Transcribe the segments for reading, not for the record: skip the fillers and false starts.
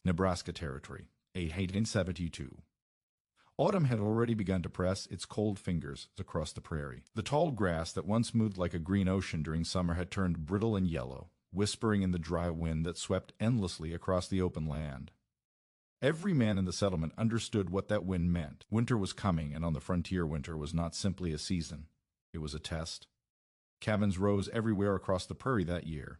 Nebraska Territory, 1872. Autumn had already begun to press its cold fingers across the prairie. The tall grass that once moved like a green ocean during summer had turned brittle and yellow, whispering in the dry wind that swept endlessly across the open land. Every man in the settlement understood what that wind meant. Winter was coming, and on the frontier winter was not simply a season. It was a test. Cabins rose everywhere across the prairie that year.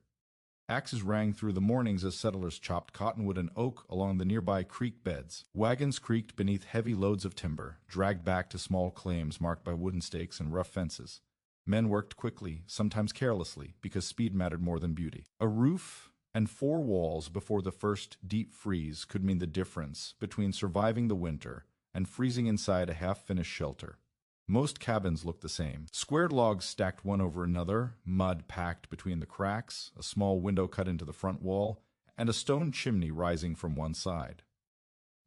Axes rang through the mornings as settlers chopped cottonwood and oak along the nearby creek beds. Wagons creaked beneath heavy loads of timber, dragged back to small claims marked by wooden stakes and rough fences. Men worked quickly, sometimes carelessly, because speed mattered more than beauty. A roof and 4 walls before the first deep freeze could mean the difference between surviving the winter and freezing inside a half-finished shelter. Most cabins looked the same. Squared logs stacked one over another, mud packed between the cracks, a small window cut into the front wall, and a stone chimney rising from one side.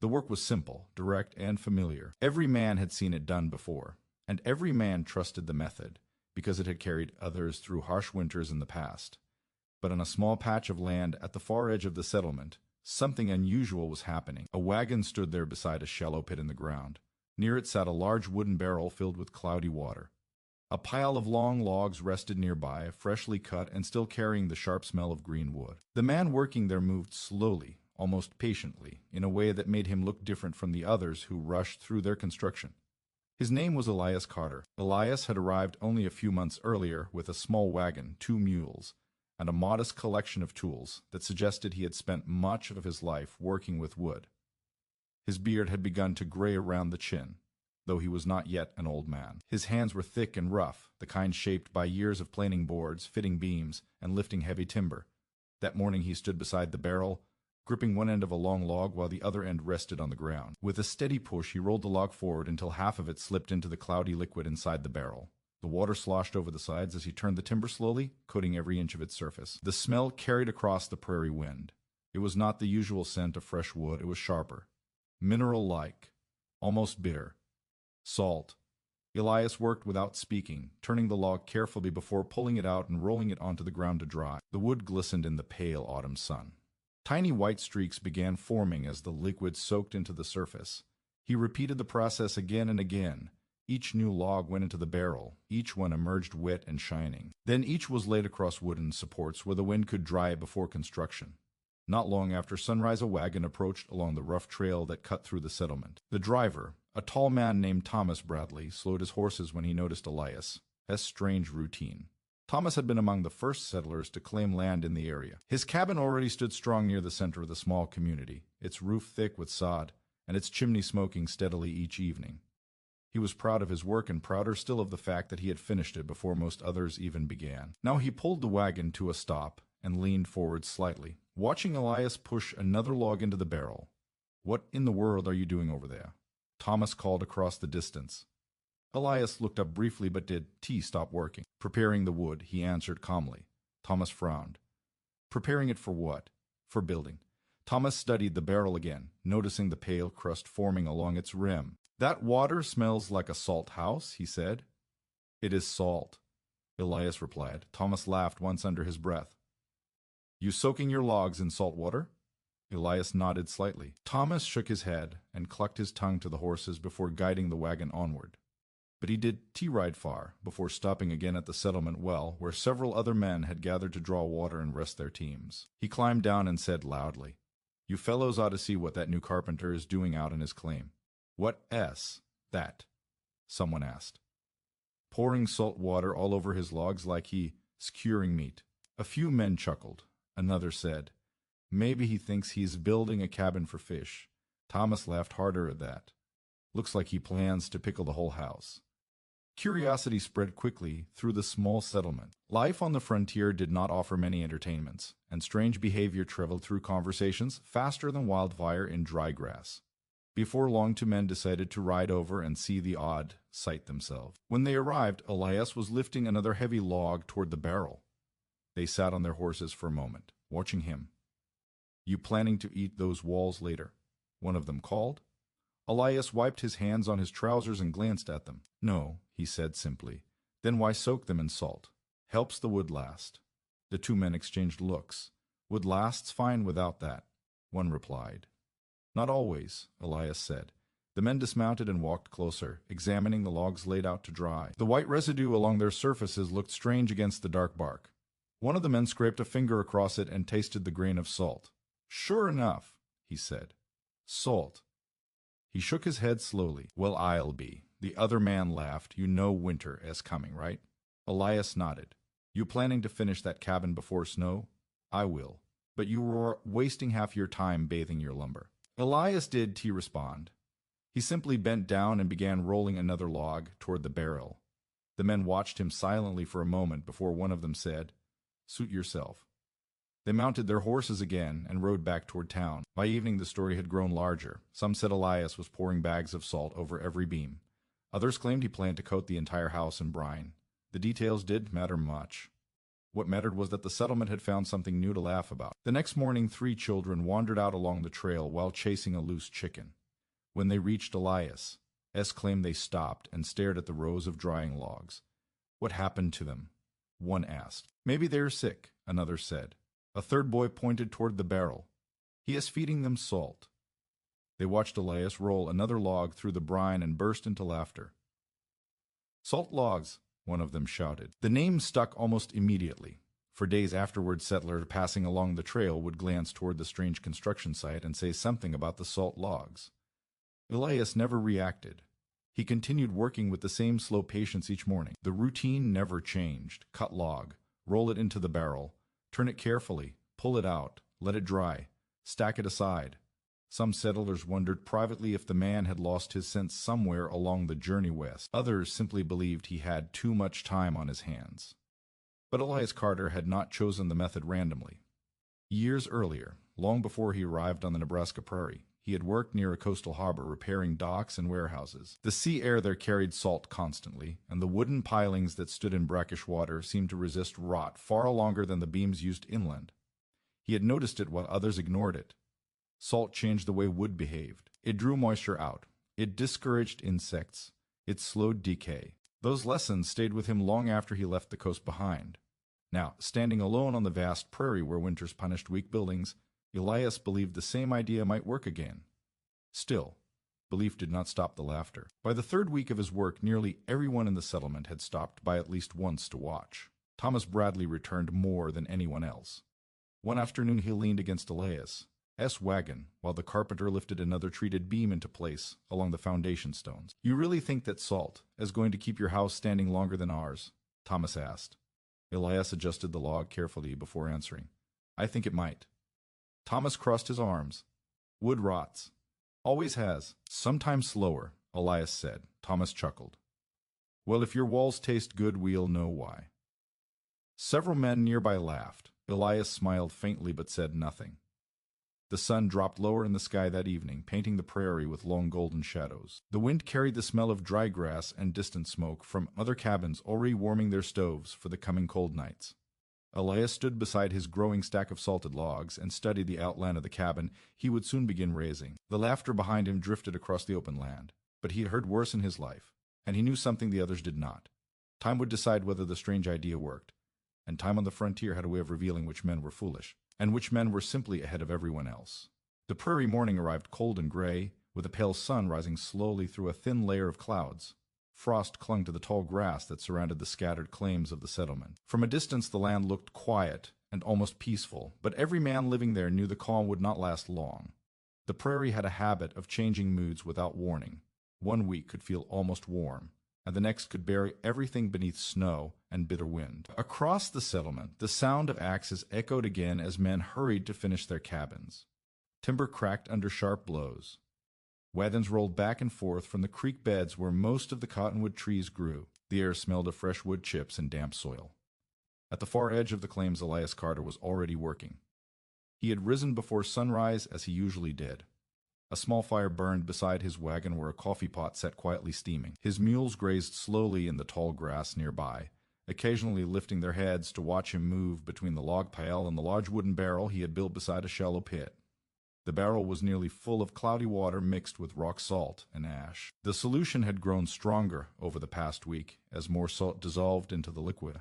The work was simple, direct, and familiar. Every man had seen it done before, and every man trusted the method, because it had carried others through harsh winters in the past. But on a small patch of land at the far edge of the settlement, something unusual was happening. A wagon stood there beside a shallow pit in the ground. Near it sat a large wooden barrel filled with cloudy water. A pile of long logs rested nearby, freshly cut and still carrying the sharp smell of green wood. The man working there moved slowly, almost patiently, in a way that made him look different from the others who rushed through their construction. His name was Elias Carter. Elias had arrived only a few months earlier with a small wagon, 2 mules, and a modest collection of tools that suggested he had spent much of his life working with wood. His beard had begun to gray around the chin, though he was not yet an old man. His hands were thick and rough, the kind shaped by years of planing boards, fitting beams, and lifting heavy timber. That morning he stood beside the barrel, gripping one end of a long log while the other end rested on the ground. With a steady push, he rolled the log forward until half of it slipped into the cloudy liquid inside the barrel. The water sloshed over the sides as he turned the timber slowly, coating every inch of its surface. The smell carried across the prairie wind. It was not the usual scent of fresh wood, it was sharper. Mineral-like, almost bitter. Salt. Elias worked without speaking, turning the log carefully before pulling it out and rolling it onto the ground to dry. The wood glistened in the pale autumn sun. Tiny white streaks began forming as the liquid soaked into the surface. He repeated the process again and again. Each new log went into the barrel, each one emerged wet and shining. Then each was laid across wooden supports where the wind could dry it before construction. Not long after sunrise, a wagon approached along the rough trail that cut through the settlement. The driver, a tall man named Thomas Bradley, slowed his horses when he noticed Elias. A strange routine. Thomas had been among the first settlers to claim land in the area. His cabin already stood strong near the center of the small community, its roof thick with sod, and its chimney smoking steadily each evening. He was proud of his work and prouder still of the fact that he had finished it before most others even began. Now he pulled the wagon to a stop and leaned forward slightly, watching Elias push another log into the barrel. "What in the world are you doing over there?" Thomas called across the distance. Elias looked up briefly, but did stop working. "Preparing the wood," he answered calmly. Thomas frowned. "Preparing it for what?" "For building." Thomas studied the barrel again, noticing the pale crust forming along its rim. "That water smells like a salt house," he said. "It is salt," Elias replied. Thomas laughed once under his breath. "You soaking your logs in salt water?" Elias nodded slightly. Thomas shook his head and clucked his tongue to the horses before guiding the wagon onward. But he did ride far before stopping again at the settlement well, where several other men had gathered to draw water and rest their teams. He climbed down and said loudly, "You fellows ought to see what that new carpenter is doing out in his claim." "What that?" someone asked. "Pouring salt water all over his logs like he's curing meat." A few men chuckled. Another said, "Maybe he thinks he's building a cabin for fish." Thomas laughed harder at that. "Looks like he plans to pickle the whole house." Curiosity spread quickly through the small settlement. Life on the frontier did not offer many entertainments, and strange behavior traveled through conversations faster than wildfire in dry grass. Before long, 2 men decided to ride over and see the odd sight themselves. When they arrived, Elias was lifting another heavy log toward the barrel. They sat on their horses for a moment, watching him. "You planning to eat those walls later?" one of them called. Elias wiped his hands on his trousers and glanced at them. "No," he said simply. "Then why soak them in salt? Helps the wood last." The 2 men exchanged looks. "Wood lasts fine without that." one replied. Not always, Elias said. The men dismounted and walked closer, examining the logs laid out to dry. The white residue along their surfaces looked strange against the dark bark. One of the men scraped a finger across it and tasted the grain of salt. Sure enough, he said. Salt. He shook his head slowly. Well, I'll be. The other man laughed. You know winter is coming, right? Elias nodded. You planning to finish that cabin before snow? I will. But you were wasting half your time bathing your lumber. Elias did respond. He simply bent down and began rolling another log toward the barrel. The men watched him silently for a moment before one of them said, Suit yourself. They mounted their horses again and rode back toward town. By evening the story had grown larger. Some said Elias was pouring bags of salt over every beam. Others claimed he planned to coat the entire house in brine. The details didn't matter much. What mattered was that the settlement had found something new to laugh about. The next morning 3 children wandered out along the trail while chasing a loose chicken. When they reached Elias, S claimed they stopped and stared at the rows of drying logs. What happened to them? One asked. Maybe they're sick, another said. A third boy pointed toward the barrel. He is feeding them salt. They watched Elias roll another log through the brine and burst into laughter. Salt logs, one of them shouted. The name stuck almost immediately. For days afterward, settlers passing along the trail would glance toward the strange construction site and say something about the salt logs. Elias never reacted. He continued working with the same slow patience each morning. The routine never changed. Cut log, roll it into the barrel, turn it carefully, pull it out, let it dry, stack it aside. Some settlers wondered privately if the man had lost his sense somewhere along the journey west. Others simply believed he had too much time on his hands. But Elias Carter had not chosen the method randomly. Years earlier, long before he arrived on the Nebraska prairie, he had worked near a coastal harbor repairing docks and warehouses. The sea air there carried salt constantly, and the wooden pilings that stood in brackish water seemed to resist rot far longer than the beams used inland. He had noticed it while others ignored it. Salt changed the way wood behaved. It drew moisture out. It discouraged insects. It slowed decay. Those lessons stayed with him long after he left the coast behind. Now, standing alone on the vast prairie where winters punished weak buildings, Elias believed the same idea might work again. Still, belief did not stop the laughter. By the 3rd week of his work, nearly everyone in the settlement had stopped by at least once to watch. Thomas Bradley returned more than anyone else. One afternoon he leaned against Elias' wagon while the carpenter lifted another treated beam into place along the foundation stones. You really think that salt is going to keep your house standing longer than ours? Thomas asked. Elias adjusted the log carefully before answering. I think it might. Thomas crossed his arms. Wood rots. Always has. Sometimes slower, Elias said. Thomas chuckled. Well, if your walls taste good, we'll know why. Several men nearby laughed. Elias smiled faintly but said nothing. The sun dropped lower in the sky that evening, painting the prairie with long golden shadows. The wind carried the smell of dry grass and distant smoke from other cabins already warming their stoves for the coming cold nights. Elias stood beside his growing stack of salted logs and studied the outline of the cabin he would soon begin raising. The laughter behind him drifted across the open land, but he had heard worse in his life, and he knew something the others did not. Time would decide whether the strange idea worked, and time on the frontier had a way of revealing which men were foolish, and which men were simply ahead of everyone else. The prairie morning arrived cold and gray, with a pale sun rising slowly through a thin layer of clouds. Frost clung to the tall grass that surrounded the scattered claims of the settlement. From a distance the land looked quiet and almost peaceful, but every man living there knew the calm would not last long. The prairie had a habit of changing moods without warning. 1 week could feel almost warm, and the next could bury everything beneath snow and bitter wind. Across the settlement, the sound of axes echoed again as men hurried to finish their cabins. Timber cracked under sharp blows. Wagons rolled back and forth from the creek beds where most of the cottonwood trees grew. The air smelled of fresh wood chips and damp soil. At the far edge of the claims, Elias Carter was already working. He had risen before sunrise, as he usually did. A small fire burned beside his wagon where a coffee pot sat quietly steaming. His mules grazed slowly in the tall grass nearby, occasionally lifting their heads to watch him move between the log pile and the large wooden barrel he had built beside a shallow pit. The barrel was nearly full of cloudy water mixed with rock salt and ash. The solution had grown stronger over the past week as more salt dissolved into the liquid.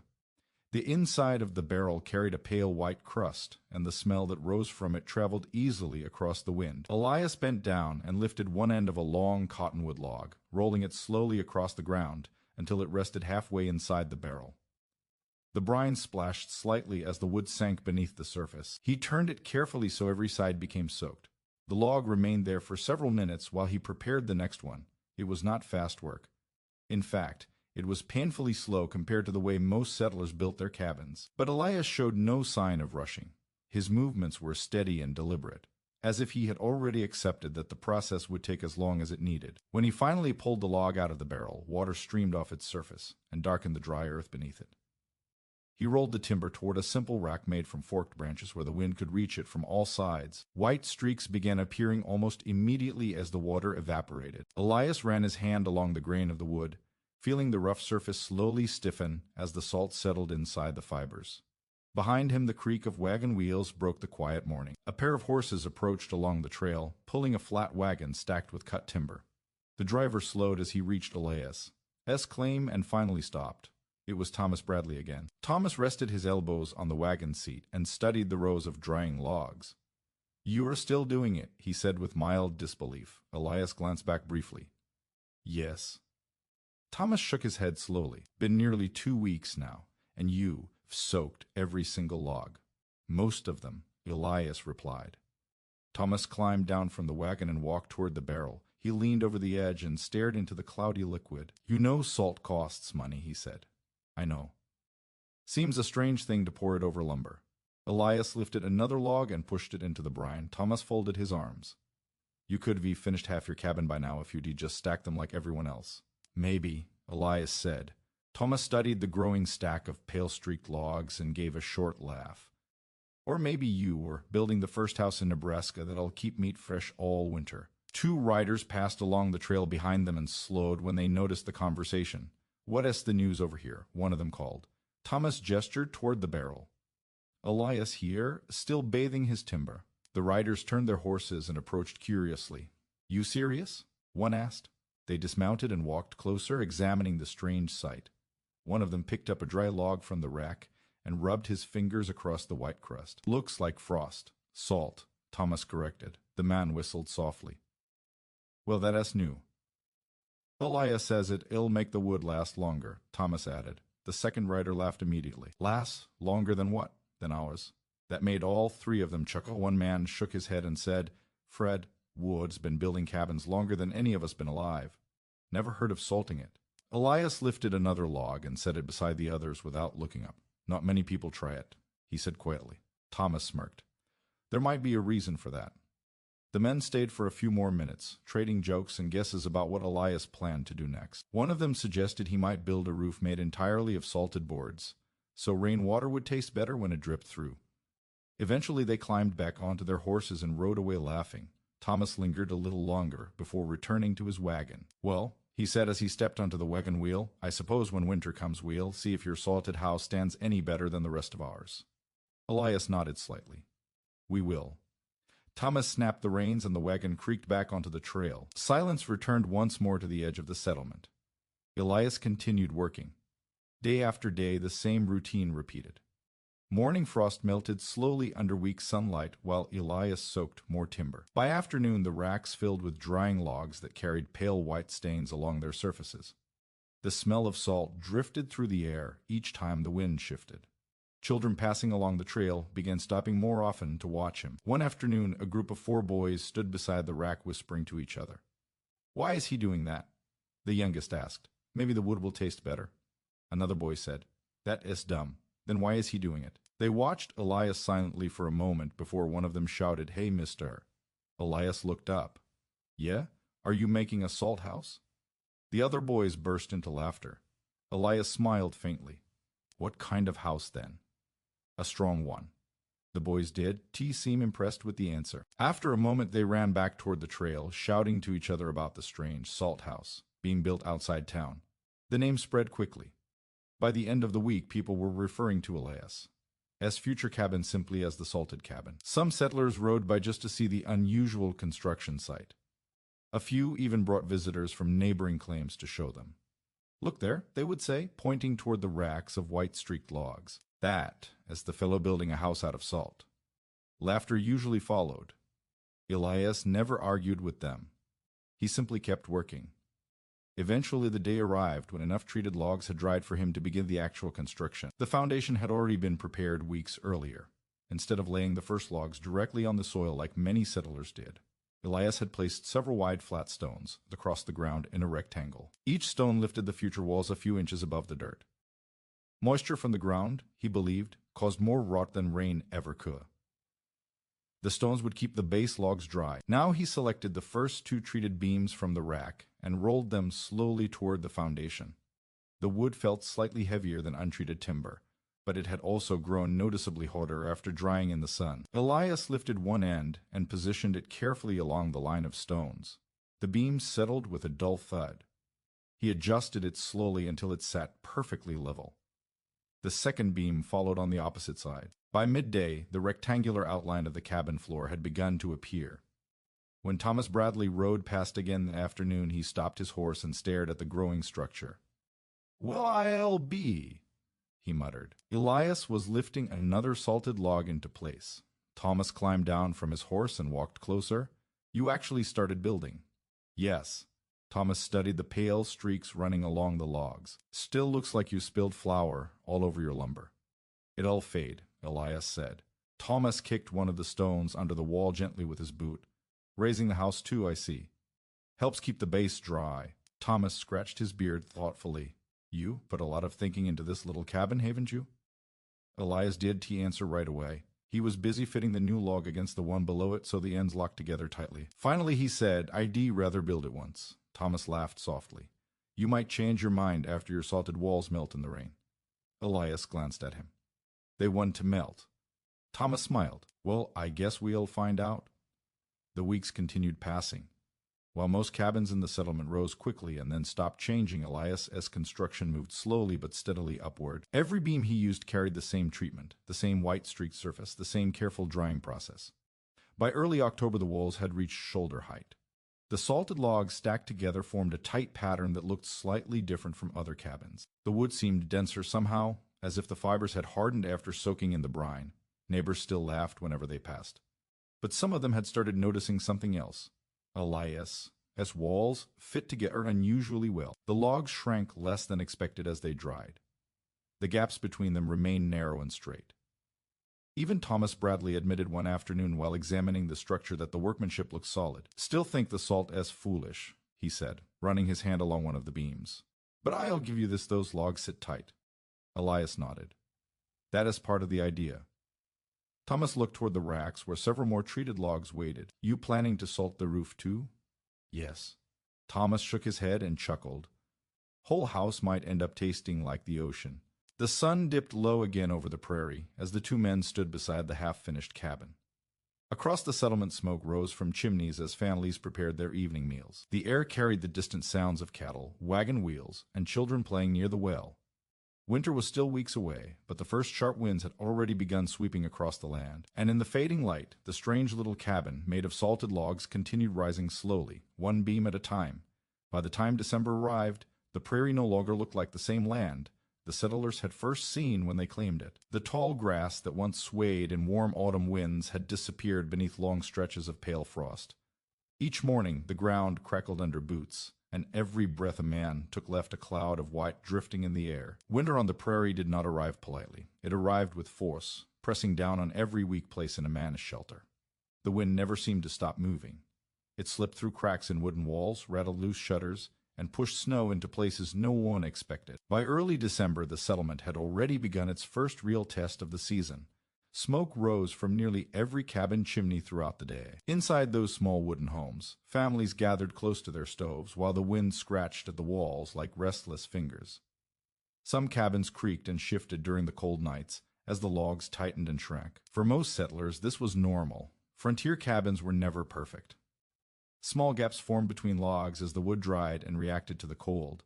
The inside of the barrel carried a pale white crust, and the smell that rose from it traveled easily across the wind. Elias bent down and lifted one end of a long cottonwood log, rolling it slowly across the ground until it rested halfway inside the barrel. The brine splashed slightly as the wood sank beneath the surface. He turned it carefully so every side became soaked. The log remained there for several minutes while he prepared the next one. It was not fast work. In fact, it was painfully slow compared to the way most settlers built their cabins. But Elias showed no sign of rushing. His movements were steady and deliberate, as if he had already accepted that the process would take as long as it needed. When he finally pulled the log out of the barrel, water streamed off its surface and darkened the dry earth beneath it. He rolled the timber toward a simple rack made from forked branches where the wind could reach it from all sides. White streaks began appearing almost immediately as the water evaporated. Elias ran his hand along the grain of the wood, feeling the rough surface slowly stiffen as the salt settled inside the fibers. Behind him, the creak of wagon wheels broke the quiet morning. A pair of horses approached along the trail, pulling a flat wagon stacked with cut timber. The driver slowed as he reached Elias' claim and finally stopped. It was Thomas Bradley again. Thomas rested his elbows on the wagon seat and studied the rows of drying logs. "You are still doing it," he said with mild disbelief. Elias glanced back briefly. "Yes." Thomas shook his head slowly. "Been nearly 2 weeks now, and you've soaked every single log." "Most of them," Elias replied. Thomas climbed down from the wagon and walked toward the barrel. He leaned over the edge and stared into the cloudy liquid. "You know salt costs money," he said. "I know. Seems a strange thing to pour it over lumber." Elias lifted another log and pushed it into the brine. Thomas folded his arms. "You could have finished half your cabin by now if you'd just stacked them like everyone else." "Maybe," Elias said. Thomas studied the growing stack of pale-streaked logs and gave a short laugh. "Or maybe you were building the first house in Nebraska that'll keep meat fresh all winter." 2 riders passed along the trail behind them and slowed when they noticed the conversation. "What's the news over here?" one of them called. Thomas gestured toward the barrel. "Elias here, still bathing his timber." The riders turned their horses and approached curiously. "You serious?" one asked. They dismounted and walked closer, examining the strange sight. One of them picked up a dry log from the rack and rubbed his fingers across the white crust. "Looks like frost." "Salt," Thomas corrected. The man whistled softly. "Well, that's new." "Elias says it'll make the wood last longer," Thomas added. The second rider laughed immediately. "Last longer than what?" "Than ours." That made all 3 of them chuckle. One man shook his head and said, "Fred, Wood's been building cabins longer than any of us been alive. Never heard of salting it." Elias lifted another log and set it beside the others without looking up. "Not many people try it," he said quietly. Thomas smirked. "There might be a reason for that." The men stayed for a few more minutes, trading jokes and guesses about what Elias planned to do next. One of them suggested he might build a roof made entirely of salted boards, so rainwater would taste better when it dripped through. Eventually they climbed back onto their horses and rode away laughing. Thomas lingered a little longer before returning to his wagon. "Well," he said as he stepped onto the wagon wheel, "I suppose when winter comes we'll see if your salted house stands any better than the rest of ours." Elias nodded slightly. "We will." Thomas snapped the reins and the wagon creaked back onto the trail. Silence returned once more to the edge of the settlement. Elias continued working. Day after day, the same routine repeated. Morning frost melted slowly under weak sunlight while Elias soaked more timber. By afternoon, the racks filled with drying logs that carried pale white stains along their surfaces. The smell of salt drifted through the air each time the wind shifted. Children passing along the trail began stopping more often to watch him. One afternoon, a group of 4 boys stood beside the rack whispering to each other. "Why is he doing that?" The youngest asked. "Maybe the wood will taste better." Another boy said, "That is dumb. Then why is he doing it?" They watched Elias silently for a moment before one of them shouted, "Hey, mister." Elias looked up. "Yeah? Are you making a salt house?" The other boys burst into laughter. Elias smiled faintly. "What kind of house, then?" "A strong one." The boys did. Seemed impressed with the answer. After a moment they ran back toward the trail, shouting to each other about the strange salt house being built outside town. The name spread quickly. By the end of the week, people were referring to Elias as future cabin simply as the salted cabin. Some settlers rode by just to see the unusual construction site. A few even brought visitors from neighboring claims to show them. "Look there," they would say, pointing toward the racks of white-streaked logs. That, as the fellow building a house out of salt. Laughter usually followed. Elias never argued with them. He simply kept working. Eventually the day arrived when enough treated logs had dried for him to begin the actual construction. The foundation had already been prepared weeks earlier. Instead of laying the first logs directly on the soil like many settlers did, Elias had placed several wide flat stones across the ground in a rectangle. Each stone lifted the future walls a few inches above the dirt. Moisture from the ground, he believed, caused more rot than rain ever could. The stones would keep the base logs dry. Now he selected the first two treated beams from the rack and rolled them slowly toward the foundation. The wood felt slightly heavier than untreated timber, but it had also grown noticeably harder after drying in the sun. Elias lifted one end and positioned it carefully along the line of stones. The beam settled with a dull thud. He adjusted it slowly until it sat perfectly level. The second beam followed on the opposite side. By midday, the rectangular outline of the cabin floor had begun to appear. When Thomas Bradley rode past again that afternoon, he stopped his horse and stared at the growing structure. "Well, I'll be," he muttered. Elias was lifting another salted log into place. Thomas climbed down from his horse and walked closer. "You actually started building?" "Yes." Thomas studied the pale streaks running along the logs. "Still looks like you spilled flour all over your lumber." "It'll fade," Elias said. Thomas kicked one of the stones under the wall gently with his boot. "Raising the house too, I see. Helps keep the base dry." Thomas scratched his beard thoughtfully. "You put a lot of thinking into this little cabin, haven't you?" Elias did, he answered right away. He was busy fitting the new log against the one below it so the ends locked together tightly. Finally he said, "I'd rather build it once." Thomas laughed softly. "You might change your mind after your salted walls melt in the rain." Elias glanced at him. "They want to melt." Thomas smiled. "Well, I guess we'll find out." The weeks continued passing. While most cabins in the settlement rose quickly and then stopped changing, Elias, as construction moved slowly but steadily upward, every beam he used carried the same treatment, the same white streaked surface, the same careful drying process. By early October the walls had reached shoulder height. The salted logs stacked together formed a tight pattern that looked slightly different from other cabins. The wood seemed denser somehow, as if the fibers had hardened after soaking in the brine. Neighbors still laughed whenever they passed. But some of them had started noticing something else. Elias, as walls fit together unusually well. The logs shrank less than expected as they dried. The gaps between them remained narrow and straight. Even Thomas Bradley admitted one afternoon while examining the structure that the workmanship looked solid. "Still think the salt as foolish," he said, running his hand along one of the beams. "But I'll give you this, those logs sit tight." Elias nodded. "That is part of the idea." Thomas looked toward the racks where several more treated logs waited. "You planning to salt the roof too?" "Yes." Thomas shook his head and chuckled. "Whole house might end up tasting like the ocean." The sun dipped low again over the prairie as the two men stood beside the half-finished cabin. Across the settlement smoke rose from chimneys as families prepared their evening meals. The air carried the distant sounds of cattle, wagon wheels, and children playing near the well. Winter was still weeks away, but the first sharp winds had already begun sweeping across the land, and in the fading light, the strange little cabin, made of salted logs, continued rising slowly, one beam at a time. By the time December arrived, the prairie no longer looked like the same land the settlers had first seen when they claimed it. The tall grass that once swayed in warm autumn winds had disappeared beneath long stretches of pale frost. Each morning the ground crackled under boots, and every breath a man took left a cloud of white drifting in the air. Winter on the prairie did not arrive politely. It arrived with force, pressing down on every weak place in a man's shelter. The wind never seemed to stop moving. It slipped through cracks in wooden walls, rattled loose shutters, and pushed snow into places no one expected. By early December, the settlement had already begun its first real test of the season. Smoke rose from nearly every cabin chimney throughout the day. Inside those small wooden homes, families gathered close to their stoves while the wind scratched at the walls like restless fingers. Some cabins creaked and shifted during the cold nights as the logs tightened and shrank. For most settlers, this was normal. Frontier cabins were never perfect. Small gaps formed between logs as the wood dried and reacted to the cold.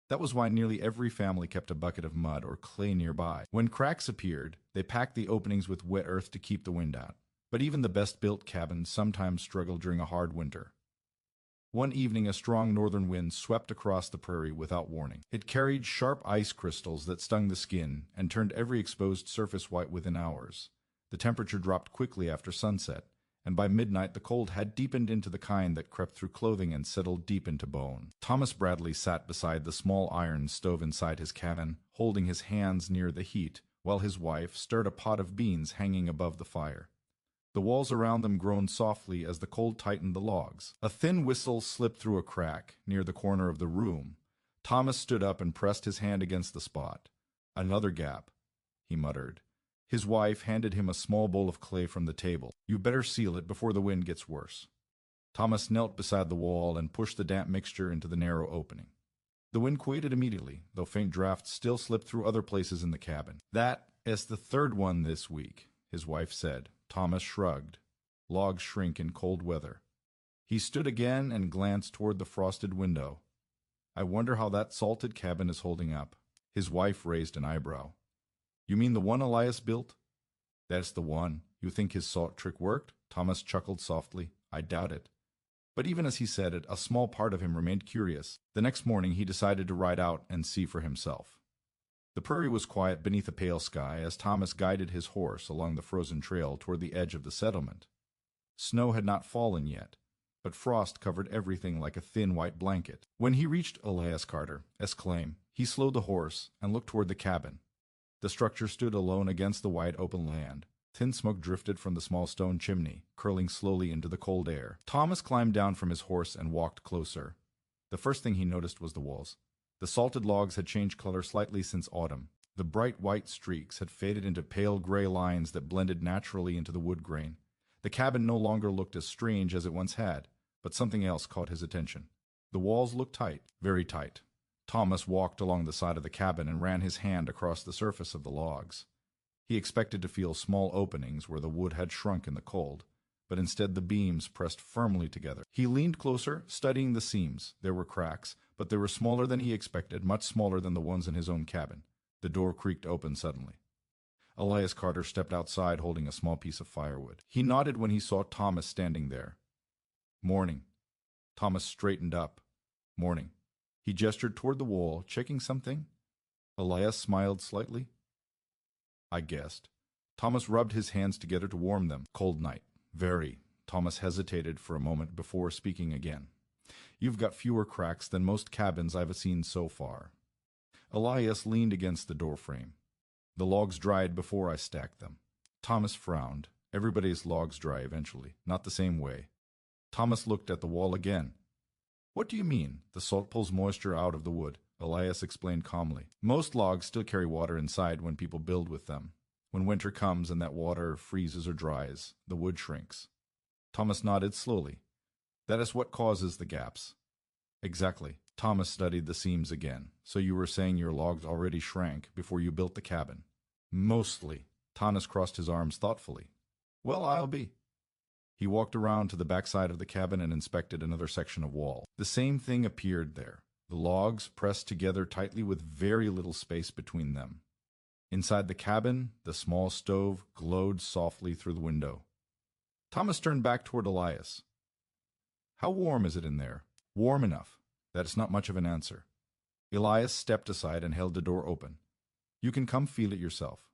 That was why nearly every family kept a bucket of mud or clay nearby. When cracks appeared, they packed the openings with wet earth to keep the wind out. But even the best-built cabins sometimes struggled during a hard winter. One evening, a strong northern wind swept across the prairie without warning. It carried sharp ice crystals that stung the skin and turned every exposed surface white within hours. The temperature dropped quickly after sunset, and by midnight the cold had deepened into the kind that crept through clothing and settled deep into bone. Thomas Bradley sat beside the small iron stove inside his cabin, holding his hands near the heat, while his wife stirred a pot of beans hanging above the fire. The walls around them groaned softly as the cold tightened the logs. A thin whistle slipped through a crack near the corner of the room. Thomas stood up and pressed his hand against the spot. "Another gap," he muttered. His wife handed him a small bowl of clay from the table. "You better seal it before the wind gets worse." Thomas knelt beside the wall and pushed the damp mixture into the narrow opening. The wind quieted immediately, though faint drafts still slipped through other places in the cabin. "That is the third one this week," his wife said. Thomas shrugged. Logs shrink in cold weather. He stood again and glanced toward the frosted window. "I wonder how that salted cabin is holding up." His wife raised an eyebrow. "You mean the one Elias built?" "That's the one. You think his salt trick worked?" Thomas chuckled softly. "I doubt it." But even as he said it, a small part of him remained curious. The next morning he decided to ride out and see for himself. The prairie was quiet beneath a pale sky as Thomas guided his horse along the frozen trail toward the edge of the settlement. Snow had not fallen yet, but frost covered everything like a thin white blanket. When he reached Elias Carter, claim, he slowed the horse and looked toward the cabin. The structure stood alone against the wide open land. Thin smoke drifted from the small stone chimney, curling slowly into the cold air. Thomas climbed down from his horse and walked closer. The first thing he noticed was the walls. The salted logs had changed color slightly since autumn. The bright white streaks had faded into pale gray lines that blended naturally into the wood grain. The cabin no longer looked as strange as it once had, but something else caught his attention. The walls looked tight, very tight. Thomas walked along the side of the cabin and ran his hand across the surface of the logs. He expected to feel small openings where the wood had shrunk in the cold, but instead the beams pressed firmly together. He leaned closer, studying the seams. There were cracks, but they were smaller than he expected, much smaller than the ones in his own cabin. The door creaked open suddenly. Elias Carter stepped outside holding a small piece of firewood. He nodded when he saw Thomas standing there. "Morning." Thomas straightened up. "Morning." He gestured toward the wall, checking something. Elias smiled slightly. "I guessed." Thomas rubbed his hands together to warm them. "Cold night." "Very." Thomas hesitated for a moment before speaking again. "You've got fewer cracks than most cabins I've seen so far." Elias leaned against the doorframe. "The logs dried before I stacked them." Thomas frowned. Everybody's logs dry eventually, not the same way. Thomas looked at the wall again. "What do you mean?" "The salt pulls moisture out of the wood," Elias explained calmly. "Most logs still carry water inside when people build with them. When winter comes and that water freezes or dries, the wood shrinks." Thomas nodded slowly. "That is what causes the gaps." "Exactly." Thomas studied the seams again. "So you were saying your logs already shrank before you built the cabin?" "Mostly." Thomas crossed his arms thoughtfully. "Well, I'll be." He walked around to the backside of the cabin and inspected another section of wall. The same thing appeared there. The logs pressed together tightly with very little space between them. Inside the cabin, the small stove glowed softly through the window. Thomas turned back toward Elias. "How warm is it in there?" "Warm enough." "That is not much of an answer." Elias stepped aside and held the door open. "You can come feel it yourself."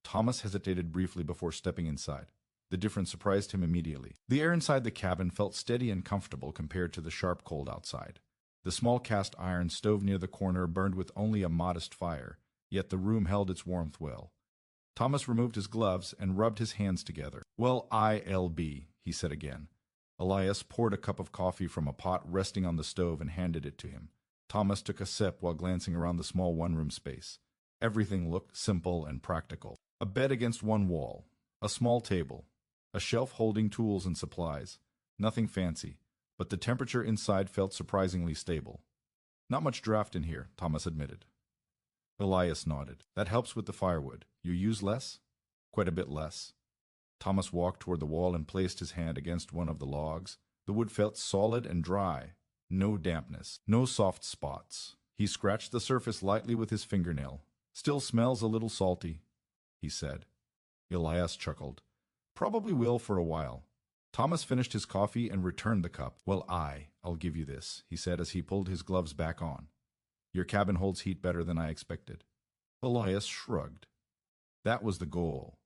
Thomas hesitated briefly before stepping inside. The difference surprised him immediately. The air inside the cabin felt steady and comfortable compared to the sharp cold outside. The small cast iron stove near the corner burned with only a modest fire, yet the room held its warmth well. Thomas removed his gloves and rubbed his hands together. "Well, ILB," he said again. Elias poured a cup of coffee from a pot resting on the stove and handed it to him. Thomas took a sip while glancing around the small one-room space. Everything looked simple and practical. A bed against one wall, a small table, a shelf holding tools and supplies. Nothing fancy, but the temperature inside felt surprisingly stable. "Not much draft in here," Thomas admitted. Elias nodded. "That helps with the firewood. You use less?" "Quite a bit less." Thomas walked toward the wall and placed his hand against one of the logs. The wood felt solid and dry. No dampness, no soft spots. He scratched the surface lightly with his fingernail. "Still smells a little salty," he said. Elias chuckled. "Probably will for a while." Thomas finished his coffee and returned the cup. "Well, I'll give you this," he said as he pulled his gloves back on. "Your cabin holds heat better than I expected." Elias shrugged. That was the goal.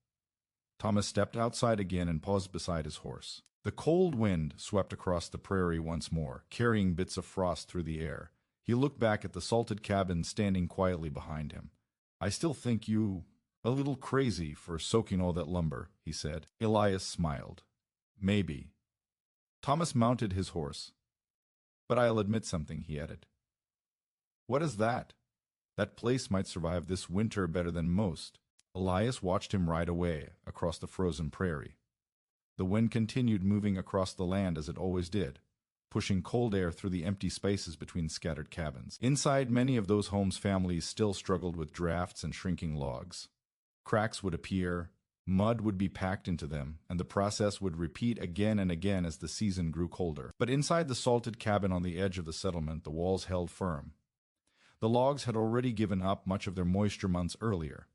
Thomas stepped outside again and paused beside his horse. The cold wind swept across the prairie once more, carrying bits of frost through the air. He looked back at the salted cabin standing quietly behind him. "I still think you a little crazy for soaking all that lumber," he said. Elias smiled. "Maybe." Thomas mounted his horse. "But I'll admit something," he added. "What is that?" "That place might survive this winter better than most." Elias watched him ride away across the frozen prairie. The wind continued moving across the land as it always did, pushing cold air through the empty spaces between scattered cabins. Inside many of those homes, families still struggled with drafts and shrinking logs. Cracks would appear, mud would be packed into them, and the process would repeat again and again as the season grew colder. But inside the salted cabin on the edge of the settlement, the walls held firm. The logs had already given up much of their moisture months earlier.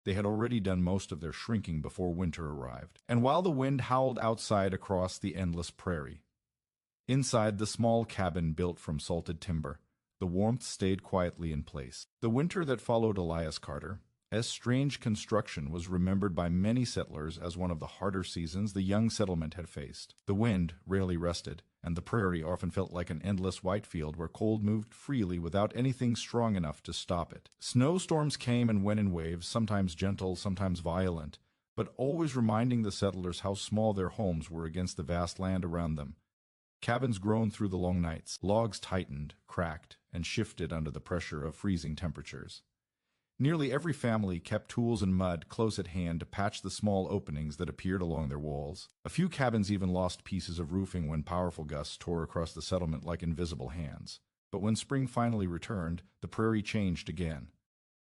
They had already done most of their shrinking before winter arrived. And while the wind howled outside across the endless prairie, inside the small cabin built from salted timber, the warmth stayed quietly in place. The winter that followed Elias Carter, as strange construction, was remembered by many settlers as one of the harder seasons the young settlement had faced. The wind rarely rested, and the prairie often felt like an endless white field where cold moved freely without anything strong enough to stop it. Snowstorms came and went in waves, sometimes gentle, sometimes violent, but always reminding the settlers how small their homes were against the vast land around them. Cabins groaned through the long nights. Logs tightened, cracked, and shifted under the pressure of freezing temperatures. Nearly every family kept tools and mud close at hand to patch the small openings that appeared along their walls. A few cabins even lost pieces of roofing when powerful gusts tore across the settlement like invisible hands. But when spring finally returned, the prairie changed again.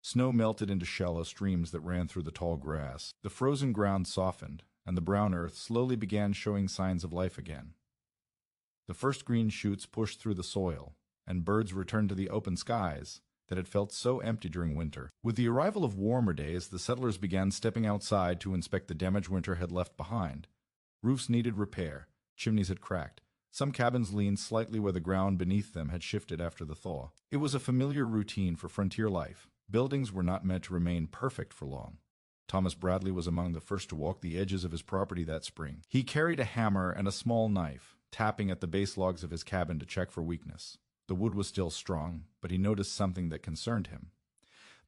Snow melted into shallow streams that ran through the tall grass. The frozen ground softened, and the brown earth slowly began showing signs of life again. The first green shoots pushed through the soil, and birds returned to the open skies that had felt so empty during winter. With the arrival of warmer days, the settlers began stepping outside to inspect the damage winter had left behind. Roofs needed repair, chimneys had cracked, some cabins leaned slightly where the ground beneath them had shifted after the thaw. It was a familiar routine for frontier life. Buildings were not meant to remain perfect for long. Thomas Bradley was among the first to walk the edges of his property that spring. He carried a hammer and a small knife, tapping at the base logs of his cabin to check for weakness. The wood was still strong, but he noticed something that concerned him.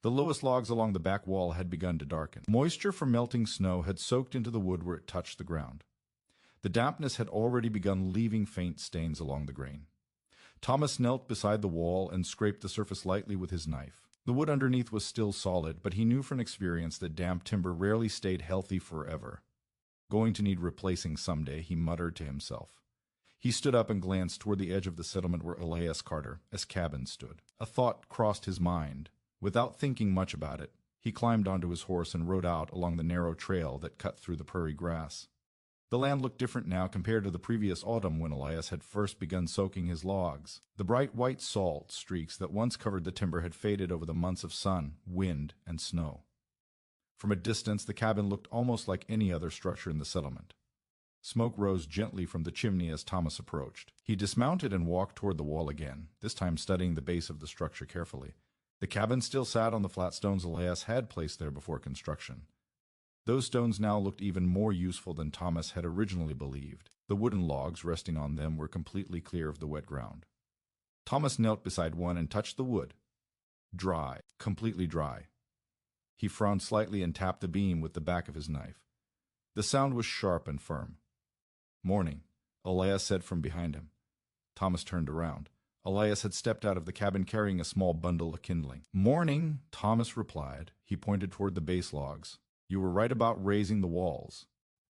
The lowest logs along the back wall had begun to darken. Moisture from melting snow had soaked into the wood where it touched the ground. The dampness had already begun leaving faint stains along the grain. Thomas knelt beside the wall and scraped the surface lightly with his knife. The wood underneath was still solid, but he knew from experience that damp timber rarely stayed healthy forever. "Going to need replacing someday," he muttered to himself. He stood up and glanced toward the edge of the settlement where Elias Carter's cabin stood. A thought crossed his mind. Without thinking much about it, he climbed onto his horse and rode out along the narrow trail that cut through the prairie grass. The land looked different now compared to the previous autumn when Elias had first begun soaking his logs. The bright white salt streaks that once covered the timber had faded over the months of sun, wind, and snow. From a distance, the cabin looked almost like any other structure in the settlement. Smoke rose gently from the chimney as Thomas approached. He dismounted and walked toward the wall again, this time studying the base of the structure carefully. The cabin still sat on the flat stones Elias had placed there before construction. Those stones now looked even more useful than Thomas had originally believed. The wooden logs resting on them were completely clear of the wet ground. Thomas knelt beside one and touched the wood. Dry, completely dry. He frowned slightly and tapped the beam with the back of his knife. The sound was sharp and firm. "Morning," Elias said from behind him. Thomas turned around. Elias had stepped out of the cabin carrying a small bundle of kindling. "Morning," Thomas replied. He pointed toward the base logs. "You were right about raising the walls."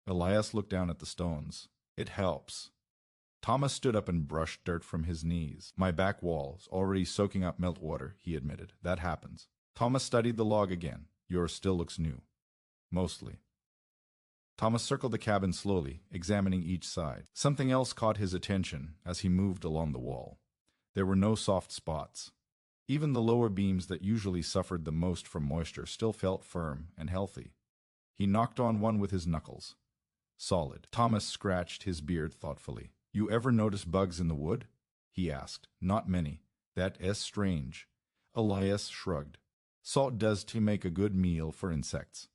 Elias looked down at the stones. "It helps." Thomas stood up and brushed dirt from his knees. "My back wall's already soaking up meltwater," he admitted. "That happens." Thomas studied the log again. "Yours still looks new." "Mostly." Thomas circled the cabin slowly, examining each side. Something else caught his attention as he moved along the wall. There were no soft spots. Even the lower beams that usually suffered the most from moisture still felt firm and healthy. He knocked on one with his knuckles. solid. Thomas scratched his beard thoughtfully. You ever notice bugs in the wood? He asked. Not many. That is strange. Elias shrugged. Salt does to make a good meal for insects.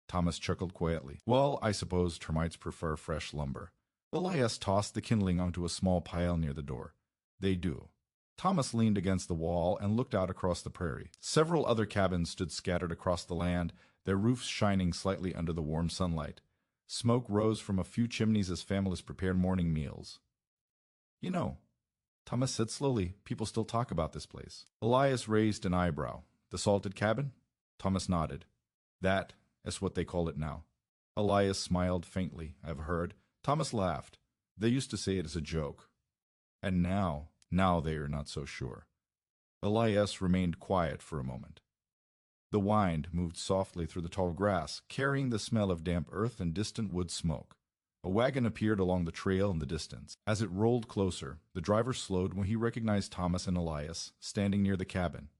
Thomas chuckled quietly. Well, I suppose termites prefer fresh lumber. Elias tossed the kindling onto a small pile near the door. They do. Thomas leaned against the wall and looked out across the prairie. Several other cabins stood scattered across the land, their roofs shining slightly under the warm sunlight. Smoke rose from a few chimneys as families prepared morning meals. You know, Thomas said slowly, people still talk about this place. Elias raised an eyebrow. The salted cabin? Thomas nodded. That is what they call it now. Elias smiled faintly, I've heard. Thomas laughed. They used to say it as a joke. And now they are not so sure. Elias remained quiet for a moment. The wind moved softly through the tall grass, carrying the smell of damp earth and distant wood smoke. A wagon appeared along the trail in the distance. As it rolled closer, the driver slowed when he recognized Thomas and Elias, standing near the cabin.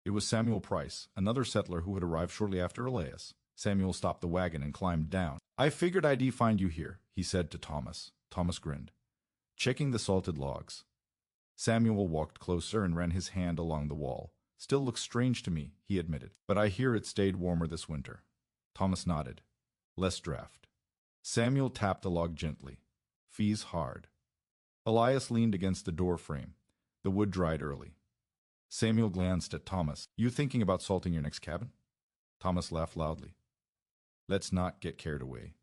It was Samuel Price, another settler who had arrived shortly after Elias. Samuel stopped the wagon and climbed down. I figured I'd find you here, he said to Thomas. Thomas grinned. Checking the salted logs. Samuel walked closer and ran his hand along the wall. Still looks strange to me, he admitted, but I hear it stayed warmer this winter. Thomas nodded. Less draft. Samuel tapped the log gently. Fees hard. Elias leaned against the door frame. The wood dried early. Samuel glanced at Thomas. You thinking about salting your next cabin? Thomas laughed loudly. Let's not get carried away.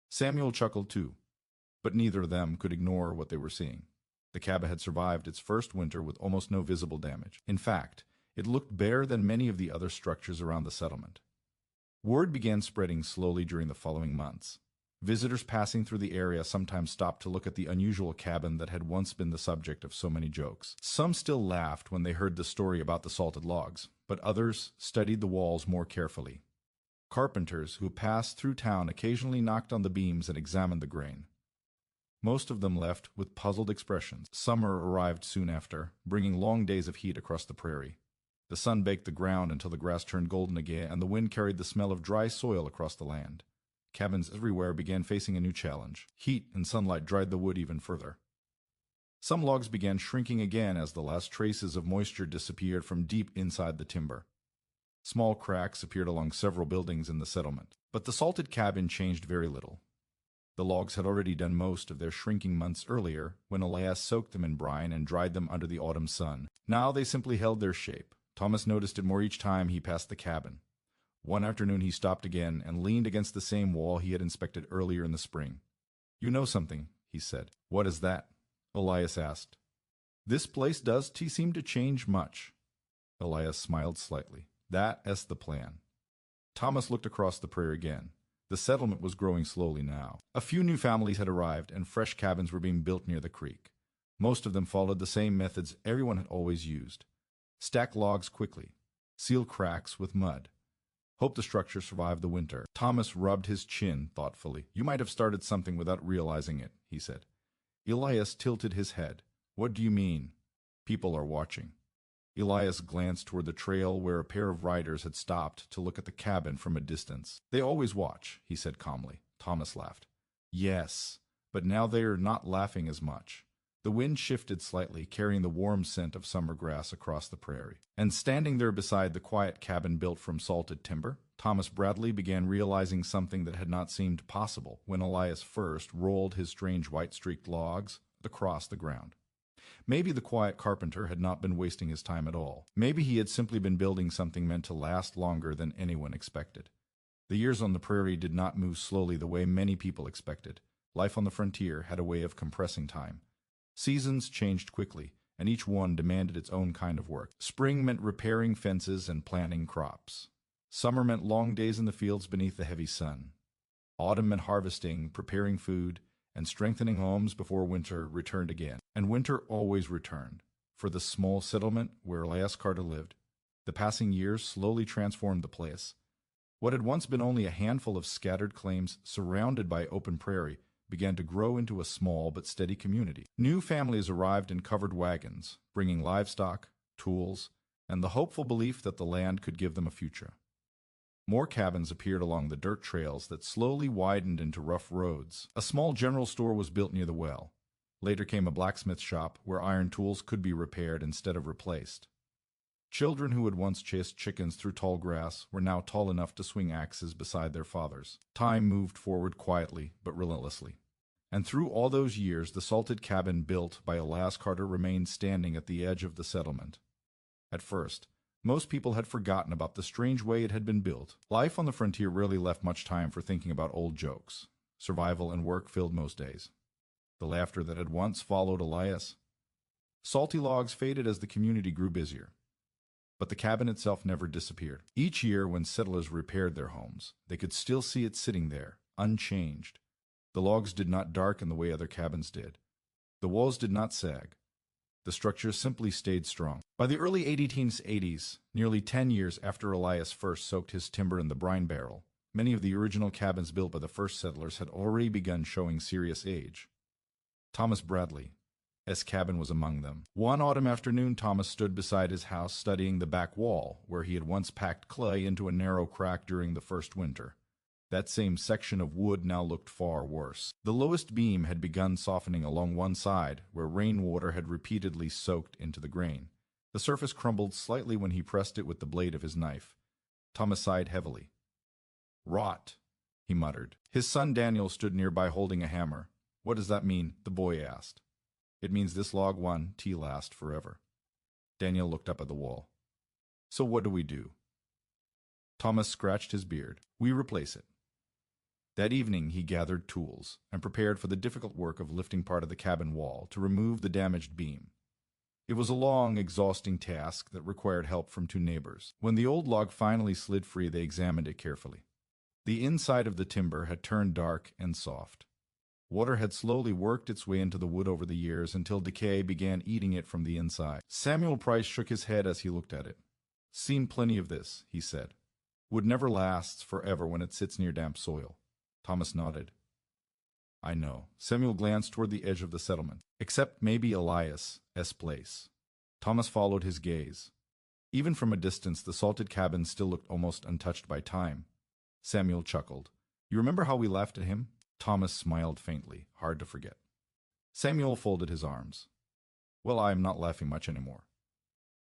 Samuel chuckled too, but neither of them could ignore what they were seeing. The cabin had survived its first winter with almost no visible damage. In fact, it looked barer than many of the other structures around the settlement. Word began spreading slowly during the following months. Visitors passing through the area sometimes stopped to look at the unusual cabin that had once been the subject of so many jokes. Some still laughed when they heard the story about the salted logs, but others studied the walls more carefully. Carpenters who passed through town occasionally knocked on the beams and examined the grain. Most of them left with puzzled expressions. Summer arrived soon after, bringing long days of heat across the prairie. The sun baked the ground until the grass turned golden again, and the wind carried the smell of dry soil across the land. Cabins everywhere began facing a new challenge. Heat and sunlight dried the wood even further. Some logs began shrinking again as the last traces of moisture disappeared from deep inside the timber. Small cracks appeared along several buildings in the settlement, but the salted cabin changed very little. The logs had already done most of their shrinking months earlier when Elias soaked them in brine and dried them under the autumn sun. Now they simply held their shape. Thomas noticed it more each time he passed the cabin. One afternoon he stopped again and leaned against the same wall he had inspected earlier in the spring. You know something, he said. What is that? Elias asked. This place does seem to change much. Elias smiled slightly. That is the plan. Thomas looked across the prairie again. The settlement was growing slowly now. A few new families had arrived, and fresh cabins were being built near the creek. Most of them followed the same methods everyone had always used. Stack logs quickly. Seal cracks with mud. Hope the structure survived the winter. Thomas rubbed his chin thoughtfully. You might have started something without realizing it, he said. Elias tilted his head. What do you mean? People are watching. Elias glanced toward the trail where a pair of riders had stopped to look at the cabin from a distance. They always watch, he said calmly. Thomas laughed. Yes, but now they are not laughing as much. The wind shifted slightly, carrying the warm scent of summer grass across the prairie. And standing there beside the quiet cabin built from salted timber, Thomas Bradley began realizing something that had not seemed possible when Elias first rolled his strange white-streaked logs across the ground. Maybe the quiet carpenter had not been wasting his time at all. Maybe he had simply been building something meant to last longer than anyone expected. The years on the prairie did not move slowly the way many people expected. Life on the frontier had a way of compressing time. Seasons changed quickly, and each one demanded its own kind of work. Spring meant repairing fences and planting crops. Summer meant long days in the fields beneath the heavy sun. Autumn meant harvesting, preparing food, and strengthening homes before winter returned again. And winter always returned. For the small settlement where Elias Carter lived, the passing years slowly transformed the place. What had once been only a handful of scattered claims surrounded by open prairie began to grow into a small but steady community. New families arrived in covered wagons, bringing livestock, tools, and the hopeful belief that the land could give them a future. More cabins appeared along the dirt trails that slowly widened into rough roads. A small general store was built near the well. Later came a blacksmith shop where iron tools could be repaired instead of replaced. Children who had once chased chickens through tall grass were now tall enough to swing axes beside their fathers. Time moved forward quietly but relentlessly. And through all those years, the salted cabin built by Elias Carter remained standing at the edge of the settlement. At first, most people had forgotten about the strange way it had been built. Life on the frontier rarely left much time for thinking about old jokes. Survival and work filled most days. The laughter that had once followed Elias. Salty logs faded as the community grew busier. But the cabin itself never disappeared. Each year, when settlers repaired their homes, they could still see it sitting there, unchanged. The logs did not darken the way other cabins did. The walls did not sag. The structure simply stayed strong. By the early 1880s, nearly 10 years after Elias first soaked his timber in the brine barrel, many of the original cabins built by the first settlers had already begun showing serious age. Thomas Bradley's cabin was among them. One autumn afternoon, Thomas stood beside his house studying the back wall, where he had once packed clay into a narrow crack during the first winter. That same section of wood now looked far worse. The lowest beam had begun softening along one side, where rainwater had repeatedly soaked into the grain. The surface crumbled slightly when he pressed it with the blade of his knife. Thomas sighed heavily. "Rot," he muttered. His son Daniel stood nearby holding a hammer. "What does that mean?" the boy asked. "It means this log won't last forever." Daniel looked up at the wall. "So what do we do?" Thomas scratched his beard. "We replace it." That evening he gathered tools and prepared for the difficult work of lifting part of the cabin wall to remove the damaged beam. It was a long, exhausting task that required help from two neighbors. When the old log finally slid free, they examined it carefully. The inside of the timber had turned dark and soft. Water had slowly worked its way into the wood over the years until decay began eating it from the inside. Samuel Price shook his head as he looked at it. "Seen plenty of this," he said. "Wood never lasts forever when it sits near damp soil." Thomas nodded. "I know." Samuel glanced toward the edge of the settlement. "Except maybe Elias' place." Thomas followed his gaze. Even from a distance, the salted cabin still looked almost untouched by time. Samuel chuckled. "You remember how we laughed at him?" Thomas smiled faintly, hard to forget. Samuel folded his arms. "Well, I am not laughing much anymore."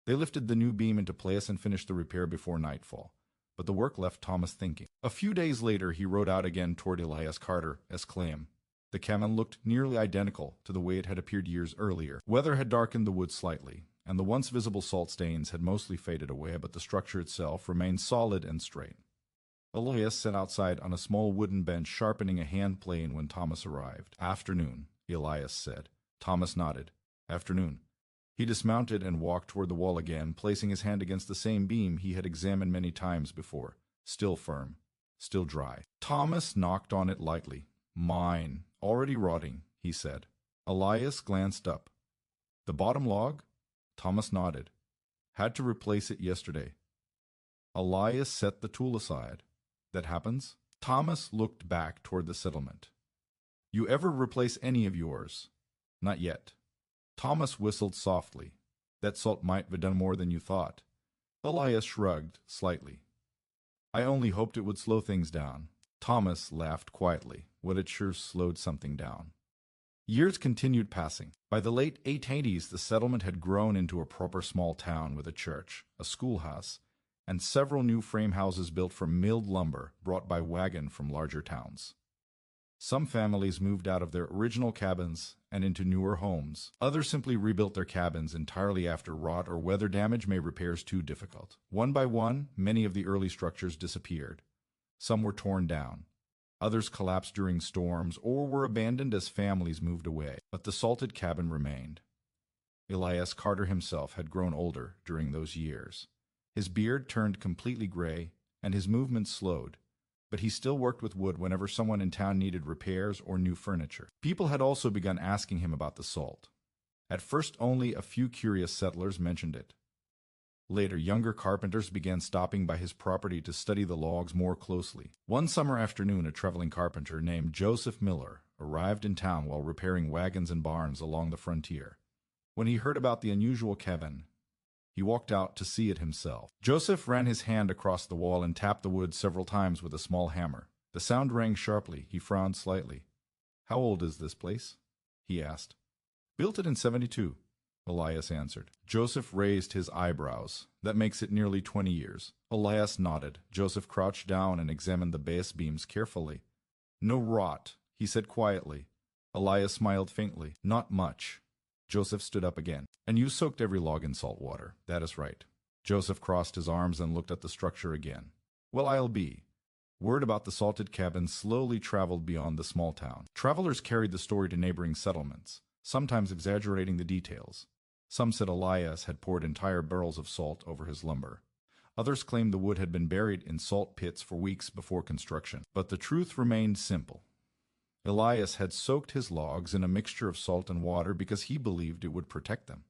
They lifted the new beam into place and finished the repair before nightfall. But the work left Thomas thinking. A few days later, he rode out again toward Elias Carter's claim. The cabin looked nearly identical to the way it had appeared years earlier. Weather had darkened the wood slightly, and the once visible salt stains had mostly faded away, but the structure itself remained solid and straight. Elias sat outside on a small wooden bench sharpening a hand plane when Thomas arrived. "Afternoon," Elias said. Thomas nodded. "Afternoon." He dismounted and walked toward the wall again, placing his hand against the same beam he had examined many times before. Still firm, still dry. Thomas knocked on it lightly. "Mine, already rotting," he said. Elias glanced up. "The bottom log?" Thomas nodded. "Had to replace it yesterday." Elias set the tool aside. "That happens?" Thomas looked back toward the settlement. "You ever replace any of yours?" "Not yet." Thomas whistled softly. "That salt might have done more than you thought." Elias shrugged slightly. "I only hoped it would slow things down." Thomas laughed quietly. "Well, it sure slowed something down." Years continued passing. By the late 1880s, the settlement had grown into a proper small town with a church, a schoolhouse, and several new frame houses built from milled lumber brought by wagon from larger towns. Some families moved out of their original cabins and into newer homes. Others simply rebuilt their cabins entirely after rot or weather damage made repairs too difficult. One by one, many of the early structures disappeared. Some were torn down. Others collapsed during storms or were abandoned as families moved away. But the salted cabin remained. Elias Carter himself had grown older during those years. His beard turned completely gray, and his movements slowed. But he still worked with wood whenever someone in town needed repairs or new furniture. People had also begun asking him about the salt. At first, only a few curious settlers mentioned it. Later, younger carpenters began stopping by his property to study the logs more closely. One summer afternoon, a traveling carpenter named Joseph Miller arrived in town while repairing wagons and barns along the frontier. When he heard about the unusual cabin, He walked out to see it himself. Joseph ran his hand across the wall and tapped the wood several times with a small hammer. The sound rang sharply. He frowned slightly. "How old is this place?" he asked. "Built it in 72, Elias answered. Joseph raised his eyebrows. "That makes it nearly 20 years. Elias nodded. Joseph crouched down and examined the base beams carefully. "No rot," he said quietly. Elias smiled faintly. "Not much." Joseph stood up again. "And you soaked every log in salt water." "That is right." Joseph crossed his arms and looked at the structure again. "Well, I'll be." Word about the salted cabin slowly traveled beyond the small town. Travelers carried the story to neighboring settlements, sometimes exaggerating the details. Some said Elias had poured entire barrels of salt over his lumber. Others claimed the wood had been buried in salt pits for weeks before construction. But the truth remained simple. Elias had soaked his logs in a mixture of salt and water because he believed it would protect them.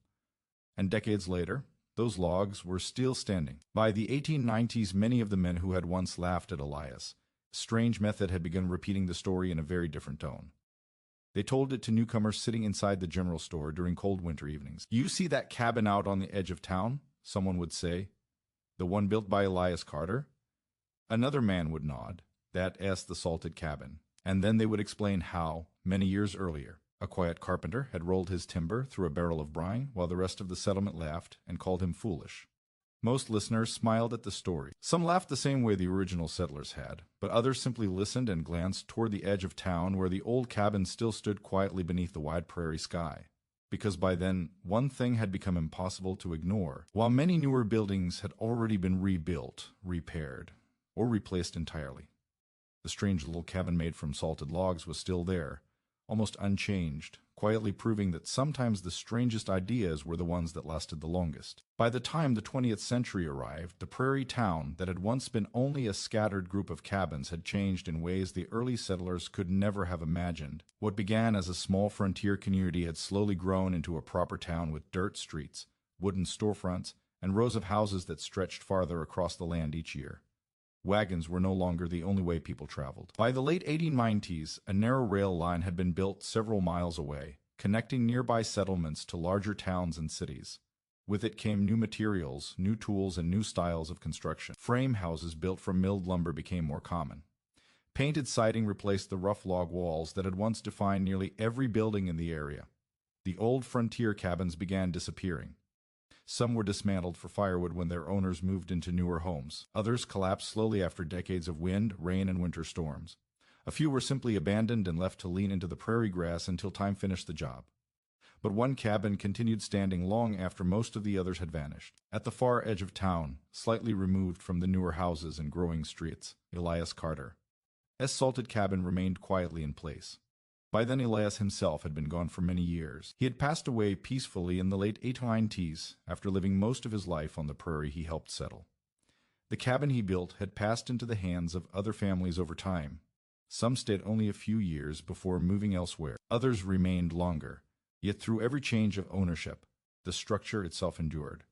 And decades later, those logs were still standing. By the 1890s, many of the men who had once laughed at Elias' strange method had begun repeating the story in a very different tone. They told it to newcomers sitting inside the general store during cold winter evenings. "You see that cabin out on the edge of town?" someone would say. "The one built by Elias Carter?" Another man would nod. "That's the salted cabin." And then they would explain how, many years earlier, a quiet carpenter had rolled his timber through a barrel of brine while the rest of the settlement laughed and called him foolish. Most listeners smiled at the story. Some laughed the same way the original settlers had, but others simply listened and glanced toward the edge of town where the old cabin still stood quietly beneath the wide prairie sky. Because by then, one thing had become impossible to ignore. While many newer buildings had already been rebuilt, repaired, or replaced entirely, the strange little cabin made from salted logs was still there, almost unchanged, quietly proving that sometimes the strangest ideas were the ones that lasted the longest. By the time the 20th century arrived, the prairie town that had once been only a scattered group of cabins had changed in ways the early settlers could never have imagined. What began as a small frontier community had slowly grown into a proper town with dirt streets, wooden storefronts, and rows of houses that stretched farther across the land each year. Wagons were no longer the only way people traveled. By the late 1890s, a narrow rail line had been built several miles away, connecting nearby settlements to larger towns and cities. With it came new materials, new tools, and new styles of construction. Frame houses built from milled lumber became more common. Painted siding replaced the rough log walls that had once defined nearly every building in the area. The old frontier cabins began disappearing. Some were dismantled for firewood when their owners moved into newer homes. Others collapsed slowly after decades of wind, rain, and winter storms. A few were simply abandoned and left to lean into the prairie grass until time finished the job. But one cabin continued standing long after most of the others had vanished. At the far edge of town, slightly removed from the newer houses and growing streets, Elias Carter. His salted cabin remained quietly in place. By then Elias himself had been gone for many years. He had passed away peacefully in the late 1890s after living most of his life on the prairie he helped settle. The cabin he built had passed into the hands of other families over time. Some stayed only a few years before moving elsewhere. Others remained longer. Yet through every change of ownership, the structure itself endured.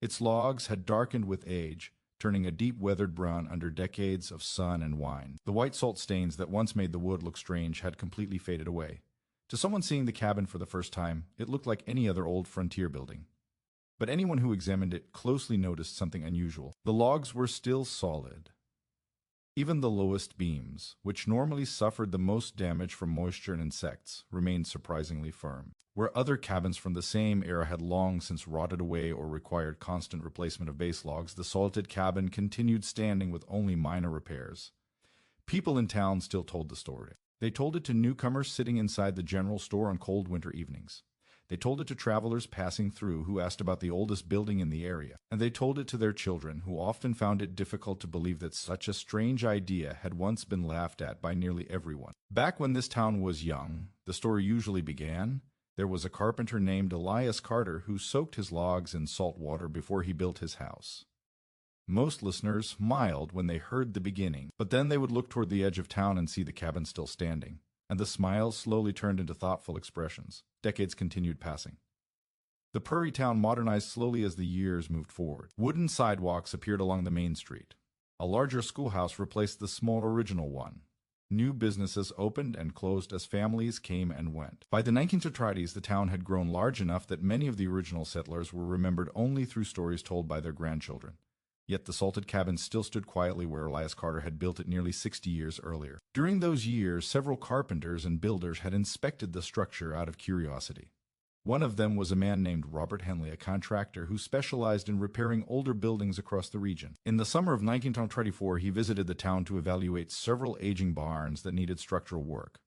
Its logs had darkened with age, turning a deep weathered brown under decades of sun and wine. The white salt stains that once made the wood look strange had completely faded away. To someone seeing the cabin for the first time, it looked like any other old frontier building. But anyone who examined it closely noticed something unusual. The logs were still solid. Even the lowest beams, which normally suffered the most damage from moisture and insects, remained surprisingly firm. Where other cabins from the same era had long since rotted away or required constant replacement of base logs, the salted cabin continued standing with only minor repairs. People in town still told the story. They told it to newcomers sitting inside the general store on cold winter evenings. They told it to travelers passing through who asked about the oldest building in the area. And they told it to their children, who often found it difficult to believe that such a strange idea had once been laughed at by nearly everyone. Back when this town was young, the story usually began, there was a carpenter named Elias Carter who soaked his logs in salt water before he built his house. Most listeners smiled when they heard the beginning, but then they would look toward the edge of town and see the cabin still standing, and the smiles slowly turned into thoughtful expressions. Decades continued passing. The prairie town modernized slowly as the years moved forward. Wooden sidewalks appeared along the main street. A larger schoolhouse replaced the small original one. New businesses opened and closed as families came and went. By the 1930s, the town had grown large enough that many of the original settlers were remembered only through stories told by their grandchildren. Yet the salted cabin still stood quietly where Elias Carter had built it nearly 60 years earlier. During those years, several carpenters and builders had inspected the structure out of curiosity. One of them was a man named Robert Henley, a contractor who specialized in repairing older buildings across the region. In the summer of 1924, he visited the town to evaluate several aging barns that needed structural work.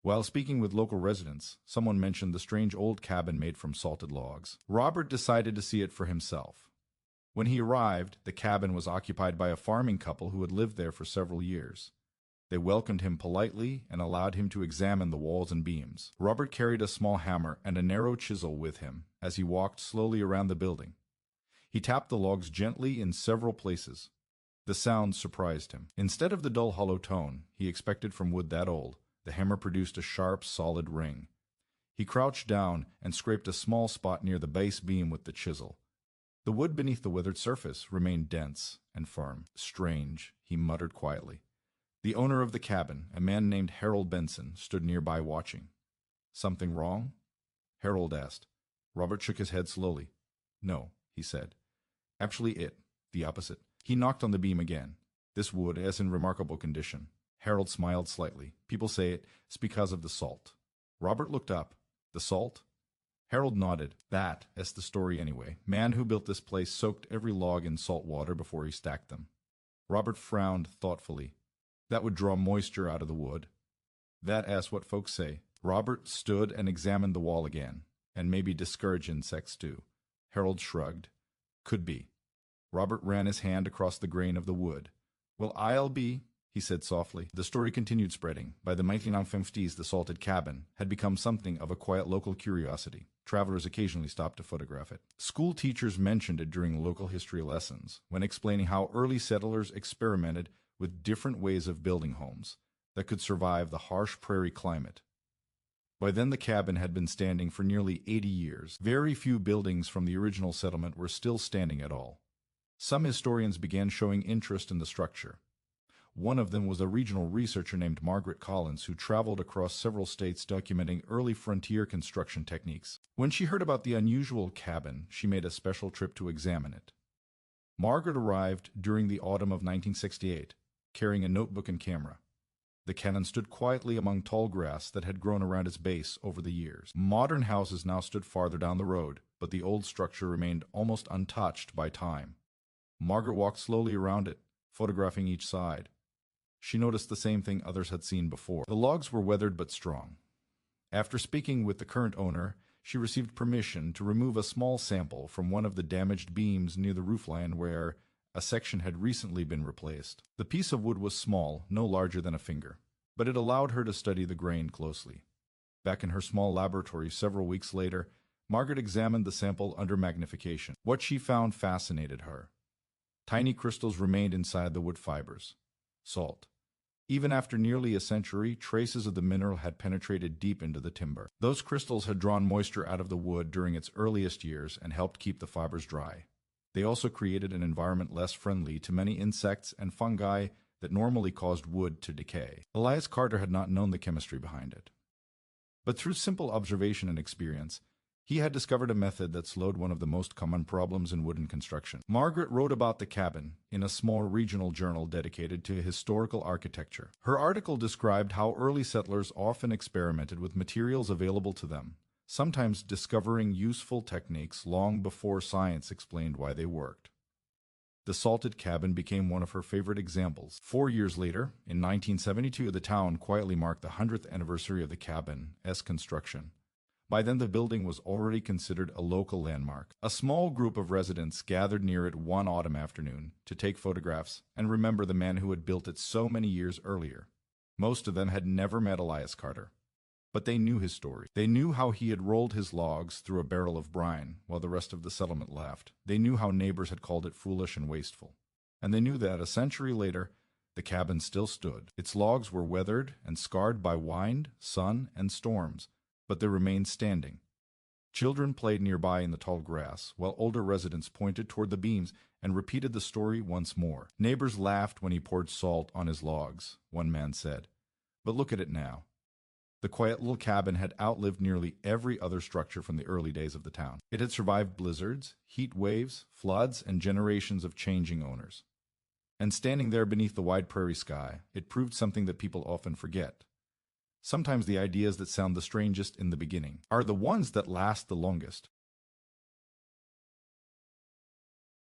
While speaking with local residents, someone mentioned the strange old cabin made from salted logs. Robert decided to see it for himself. When he arrived, the cabin was occupied by a farming couple who had lived there for several years. They welcomed him politely and allowed him to examine the walls and beams. Robert carried a small hammer and a narrow chisel with him as he walked slowly around the building. He tapped the logs gently in several places. The sound surprised him. Instead of the dull hollow tone he expected from wood that old, the hammer produced a sharp, solid ring. He crouched down and scraped a small spot near the base beam with the chisel. The wood beneath the weathered surface remained dense and firm. Strange, he muttered quietly. The owner of the cabin, a man named Harold Benson, stood nearby watching. "Something wrong?" Harold asked. Robert shook his head slowly. "No," he said. "Actually the opposite." He knocked on the beam again. This wood is in remarkable condition. Harold smiled slightly. "People say it's because of the salt." Robert looked up. "The salt?" Harold nodded. "That's the story anyway. Man who built this place soaked every log in salt water before he stacked them." Robert frowned thoughtfully. "That would draw moisture out of the wood." "That's what folks say." Robert stood and examined the wall again. "And maybe discourage insects too." Harold shrugged. "Could be." Robert ran his hand across the grain of the wood. "Well, I'll be," he said softly. The story continued spreading. By the 1950s, the salted cabin had become something of a quiet local curiosity. Travelers occasionally stopped to photograph it. School teachers mentioned it during local history lessons, when explaining how early settlers experimented with different ways of building homes that could survive the harsh prairie climate. By then the cabin had been standing for nearly 80 years. Very few buildings from the original settlement were still standing at all. Some historians began showing interest in the structure. One of them was a regional researcher named Margaret Collins, who traveled across several states documenting early frontier construction techniques. When she heard about the unusual cabin, she made a special trip to examine it. Margaret arrived during the autumn of 1968, carrying a notebook and camera. The cabin stood quietly among tall grass that had grown around its base over the years. Modern houses now stood farther down the road, but the old structure remained almost untouched by time. Margaret walked slowly around it, photographing each side. She noticed the same thing others had seen before. The logs were weathered but strong. After speaking with the current owner, she received permission to remove a small sample from one of the damaged beams near the roofline where a section had recently been replaced. The piece of wood was small, no larger than a finger, but it allowed her to study the grain closely. Back in her small laboratory several weeks later, Margaret examined the sample under magnification. What she found fascinated her. Tiny crystals remained inside the wood fibers. Salt. Even after nearly a century, traces of the mineral had penetrated deep into the timber. Those crystals had drawn moisture out of the wood during its earliest years and helped keep the fibers dry. They also created an environment less friendly to many insects and fungi that normally caused wood to decay. Elias Carter had not known the chemistry behind it. But through simple observation and experience, he had discovered a method that slowed one of the most common problems in wooden construction. Margaret wrote about the cabin in a small regional journal dedicated to historical architecture. Her article described how early settlers often experimented with materials available to them, sometimes discovering useful techniques long before science explained why they worked. The salted cabin became one of her favorite examples. 4 years later, in 1972, the town quietly marked the 100th anniversary of the cabin's construction. By then, the building was already considered a local landmark. A small group of residents gathered near it one autumn afternoon to take photographs and remember the man who had built it so many years earlier. Most of them had never met Elias Carter, but they knew his story. They knew how he had rolled his logs through a barrel of brine while the rest of the settlement laughed. They knew how neighbors had called it foolish and wasteful. And they knew that a century later, the cabin still stood. Its logs were weathered and scarred by wind, sun, and storms, but they remained standing. Children played nearby in the tall grass, while older residents pointed toward the beams and repeated the story once more. Neighbors laughed when he poured salt on his logs, one man said. But look at it now. The quiet little cabin had outlived nearly every other structure from the early days of the town. It had survived blizzards, heat waves, floods, and generations of changing owners. And standing there beneath the wide prairie sky, it proved something that people often forget. Sometimes the ideas that sound the strangest in the beginning are the ones that last the longest.